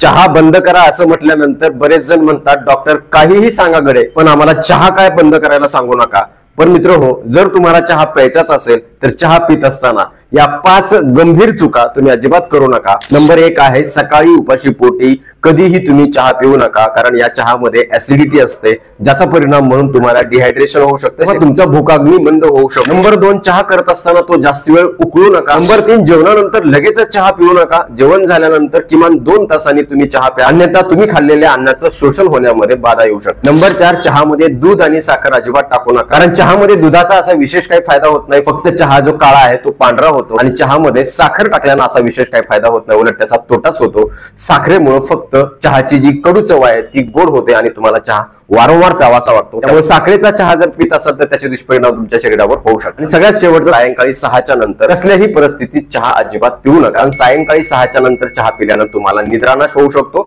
चहा बंद करा असं म्हटल्यानंतर बरेच जण म्हणतात डॉक्टर काहीही सांगा गडे पण आम्हाला चहा काय बंद करायला सांगू नका। पण मित्र हो, जर तुम्हाला चहा प्यायचाच असेल तर चहा पित असताना या 5 गंभीर चुका तुम्ही अजिबात करू नका। नंबर 1 आहे सकाळी उपाशी पोटी कधीही तुम्ही चहा पिऊ नका, कारण या चहामध्ये ऍसिडिटी असते ज्याचा परिणाम म्हणून तुम्हाला डिहायड्रेशन होऊ शकते किंवा तुमचा भूकाग्नी मंद होऊ शकतो। नंबर 2 चहा करत असताना तो जास्त वेळ उकळू नका। नंबर 3 जेवणानंतर लगेचच चहा पिऊ नका, जेवण झाल्यानंतर किमान 2 तासांनी तुम्ही चहा प्या, अन्यथा तुम्ही खाल्लेल्या अन्नाचं शोषण होण्यामध्ये बाधा येऊ शकते। नंबर 4 चहामध्ये दूध आणि साखर अजिबात टाकू नका, कारण चहामध्ये दुधाचा असा विशेष काही फायदा होत नाही, फक्त चहा जो काळा आहे तो पांढरा होतो आणि चहामध्ये साखर टाकल्याने असा विशेष काही फायदा होत नाही, उलट त्याचा तोटाच होतो। साखरेमुळे फक्त चहाची जी कडू चव आहे ती गोड होते आणि तुम्हाला चहा वारंवार प्यावासा वाटतो। त्यामुळे साखरेचा चहा जर पित असाल तर त्याचे दुष्परिणाम तुमच्या शरीरावर होऊ शकतात। आणि सगळ्यात शेवटचं सायंकाळी 6च्या नंतर कसल्याही परिस्थितीत चहा अजिबात पिऊ नका, कारण सायंकाळी 6च्या नंतर चहा पिल्यानं तुम्हाला निद्रानाश होऊ शकतो।